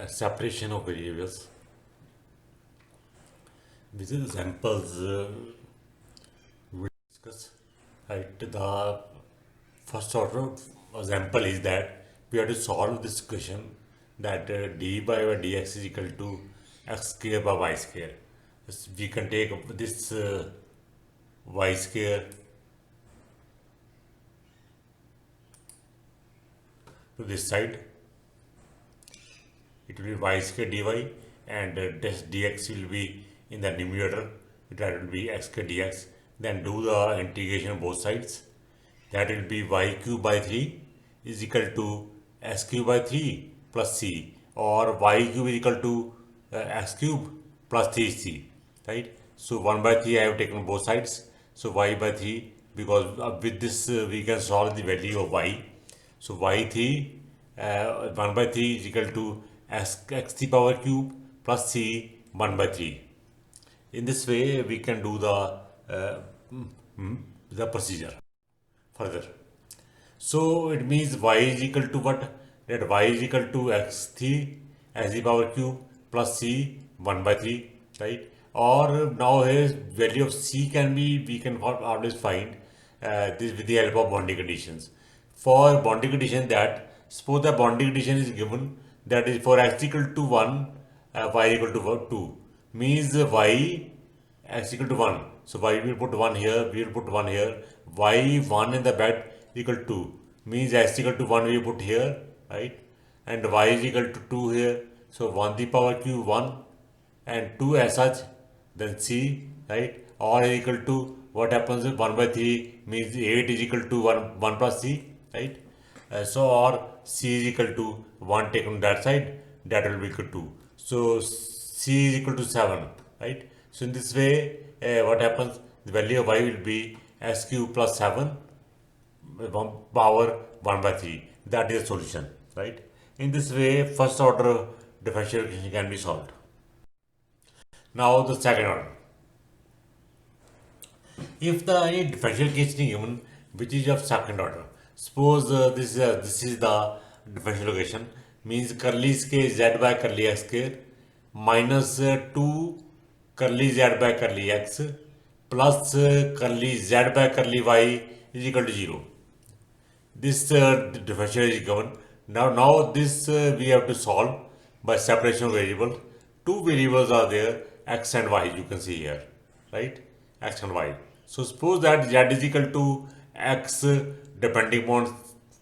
separation of variables. With examples we discuss. Right, the first order example is that we have to solve this equation that dy by dx is equal to x square by y square. We can take this y square to this side. It will be y square dy, and this dx will be in the numerator. That will be x square dx. Then do the integration of both sides. That will be y cube by 3 is equal to x cube by 3 plus c, or y cube is equal to x cube plus 3c, right? So 1 by 3 I have taken both sides. So y by 3, because with this we can solve the value of y. So y3 1 by 3 is equal to x to the power cube plus c 1 by 3. In this way we can do the procedure further. So it means y is equal to what? That y is equal to x3 as the power cube plus c 1 by 3, right? Or now here value of c can be, we can always find this with the help of boundary conditions. For boundary condition, that suppose the boundary condition is given, that is for x equal to 1, y equal to 2, means y x equal to 1. So y will put 1 here, we will put 1 here, y 1 in the bed equal to 2, means x equal to 1 we put here, right? And y is equal to 2 here. So 1 the power cube 1 and 2 as such, then c, right? Or is equal to, what happens if 1 by 3 means 8 is equal to 1 plus c, right? So or c is equal to 1 taken on that side, that will be equal to 2. So c is equal to 7, right? So in this way, what happens? The value of y will be s cube plus 7 power 1 by 3. That is the solution, right? In this way, first order differential equation can be solved. Now the second order. If the any differential equation is given which is of second order, suppose this is the differential equation, means curly square z by curly x square minus 2 curly z by curly x plus curly z by curly y is equal to 0. This differential is given. Now this we have to solve by separation of variables. Two variables are there, x and y. You can see here, right? X and y. So suppose that z is equal to x depending upon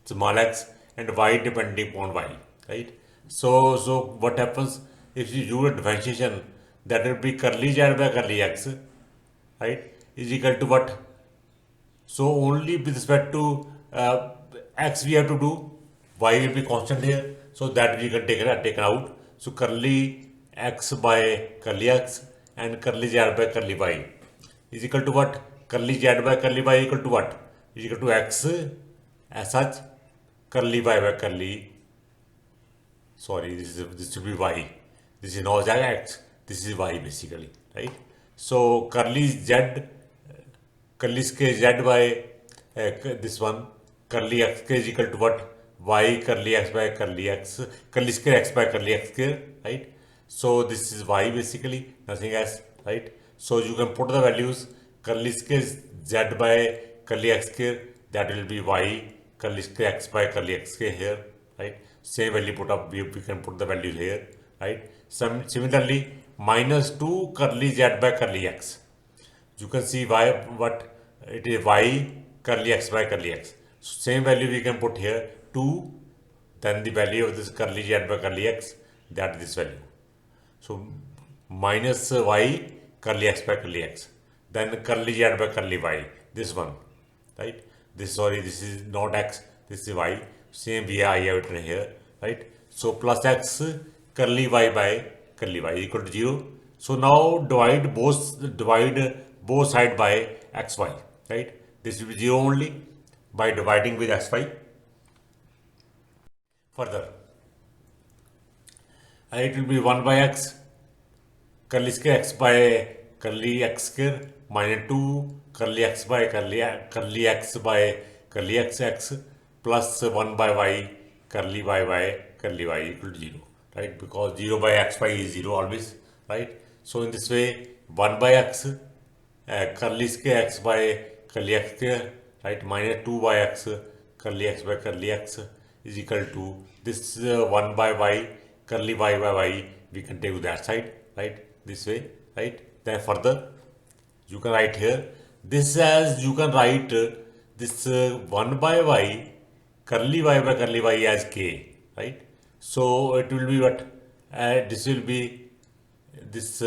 small x and y depending upon y, right? So what happens if you do a differentiation? That will be curly z by curly x, right? Is equal to what? So only with respect to x we have to do, y will be constant here, so that we can take it taken out. So curly x by curly x and curly z by curly y is equal to what? Curly z by curly y equal to what? Is equal to x as such, curly y by curly, sorry, this should be y. This is not x, this is y basically, right? So curly z, curly square z by this one, curly x square is equal to what? Y curly x by curly x, curly square x by curly x square, right? So this is y basically, nothing else, right? So you can put the values, curly square z by curly x square, that will be y curly square x by curly x square here, right? Same value put up, we can put the values here, right? Similarly, minus 2 curly z by curly x. You can see y, what it is, y curly x by curly x. So same value we can put here, 2, then the value of this curly z by curly x, that is this value. So minus y curly x by curly x, then curly z by curly y, this one, right? This, sorry, this is not x, this is y. Same way I have written here, right? So plus x curly y by curly y equal to 0. So now divide both side by xy, right? This will be 0 only by dividing with xy. Further, it will be 1 by x curly square x by curly x square minus 2 curly x by curly x by curly x plus 1 by y curly y by curly y equal to 0, right? Because 0 by x by is 0 always, right? So in this way, 1 by x, curly square x by curly x square, right? Minus 2 by x, curly x by curly x is equal to this 1 by y, curly y by y, we can take to that side, right? This way, right? Then further, you can write here this as you can write this 1 by y curly y by curly y as k, right? So it will be what, this will be this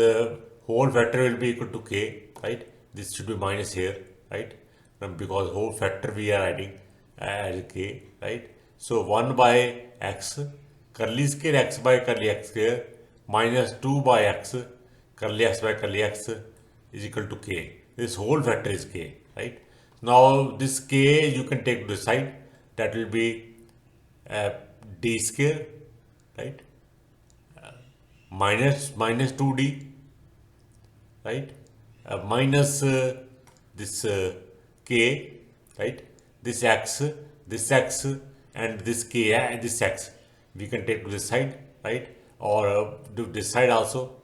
whole factor will be equal to k, right? This should be minus here, right? Because whole factor we are adding as k, right? So 1 by x curly square x by curly x square minus 2 by x curly x by curly x is equal to k. This whole factor is k, right? Now this k you can take to the side, that will be uh, d square, right? Minus 2d, right? Minus this k, right? This x, and this k and this x we can take to this side, right? Or to this side also,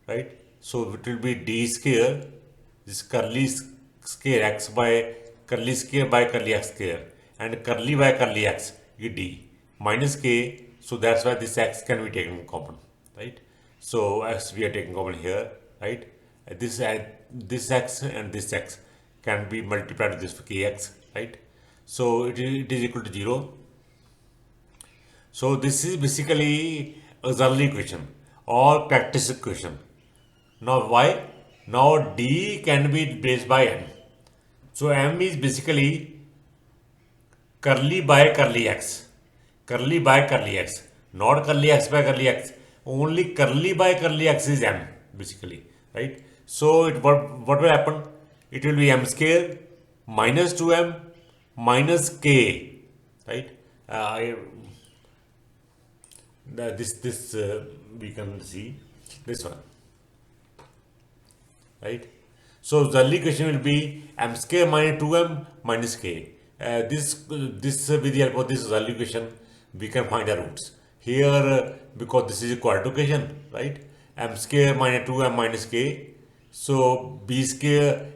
right? So it will be d square, this curly square x by curly square by curly x square, and curly by curly x is d minus k. So that's why this x can be taken common, right? So x we are taking common here, right? This x and this x can be multiplied with this kx, right? So it is equal to 0. So this is basically a Zerli equation or characteristic equation. Now why? Now D can be replaced by M. So M is basically curly by curly x. Curly by curly x. Not curly x by curly x. Only curly by curly x is M basically. Right? So what will happen? It will be M square minus 2M minus K. Right? This we can see this one, right? So the equation will be m square minus 2m minus k. This with the help of this Zerli equation we can find the roots here, because this is a quadratic equation, right? M square minus 2m minus k. So b square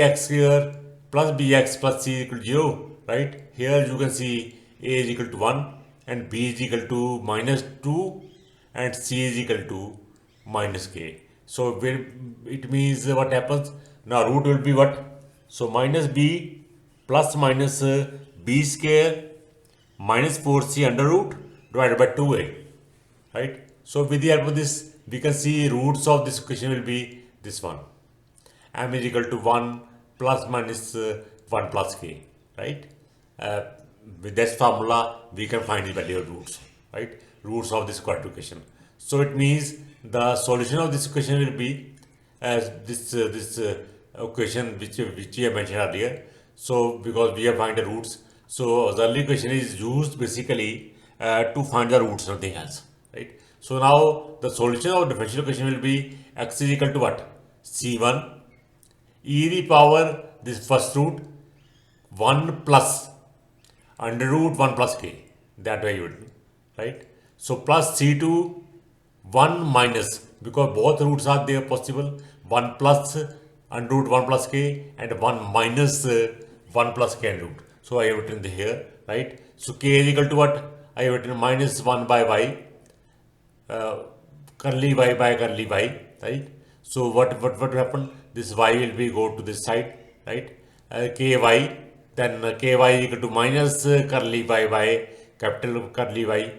ax square plus bx plus c is equal to 0, right? Here you can see a is equal to 1 and b is equal to minus 2 and c is equal to minus k. So it means what happens? Now root will be what? So minus b plus minus b square minus 4c under root divided by 2a, right? So with the help of this, we can see roots of this equation will be this one. M is equal to 1 plus minus 1 plus k, right? With this formula, we can find the value of roots, right? Roots of this quadratic equation. So it means the solution of this equation will be as this equation which we have mentioned earlier. So because we have find the roots, so the early equation is used basically to find the roots, nothing else, right? So now the solution of differential equation will be x is equal to what? C1 e the power this first root 1 plus under root 1 plus k, that way you would, right? So plus c2 1 minus, because both roots are there possible, 1 plus under root 1 plus k and 1 minus 1 plus k under root. So I have written here, right? So k is equal to what? I have written minus 1 by y, curly y by curly y, right? So what will happen? This y will be go to this side, right? Ky, then ky is equal to minus curly y by capital curly y,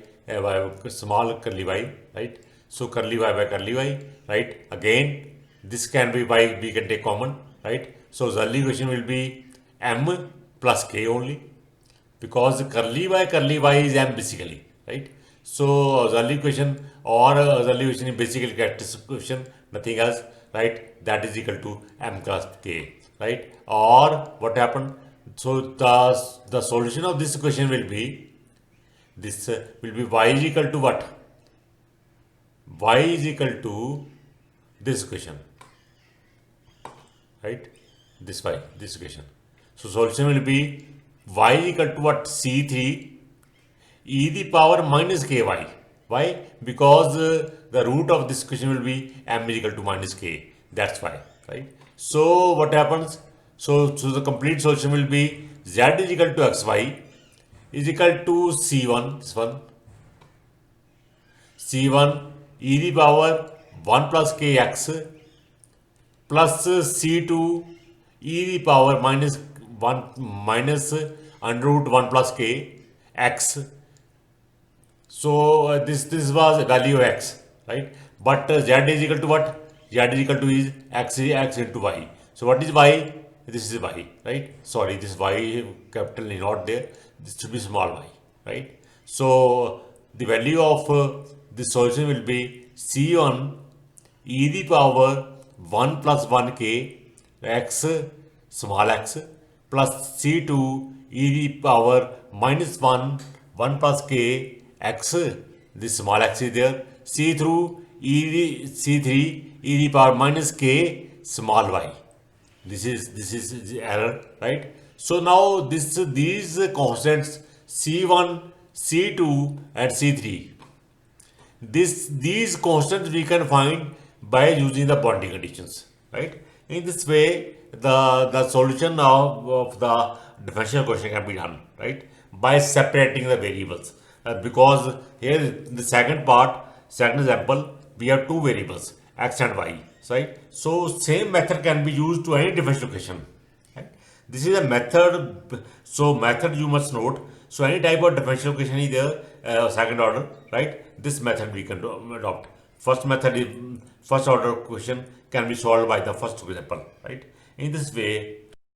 small curly y, right? So curly y by curly y, right? Again, this can be y, we can take common, right? So Zerli equation will be m plus k only, because curly y is m basically, right? So Zerli equation or Zerli equation is basically characteristic equation, nothing else, right? That is equal to m plus k, right? Or what happened? So the solution of this equation will be this will be y is equal to what? Y is equal to this equation, right? This y, this equation. So solution will be y is equal to what? C3 e the power minus ky. Why? Because the root of this equation will be m is equal to minus k. That's why, right? So what happens? So the complete solution will be z is equal to xy is equal to c1, this one, c1 e the power 1 plus kx plus c2 e the power minus 1 minus under root 1 plus k x. So this was value of x, right? But z is equal to what? Z is equal to is x into y. So what is y? This is y, right? Sorry, this y capital is not there. This should be small y, right? So the value of this solution will be c1 e the power 1 plus 1k x small x plus c2 e the power minus 1 plus k x, this small x is there, c through c3 e the power minus k small y. This is the error, right? So now these constants c1, c2 and c3, these constants we can find by using the boundary conditions, right? In this way, the solution of the differential equation can be done, right? By separating the variables. Because here in the second example, we have two variables, x and y, right? So same method can be used to any differential equation, right? This is a method. So method you must note. So any type of differential equation is there, second order, right? This method we can adopt. First method is first order question can be solved by the first example, right? In this way,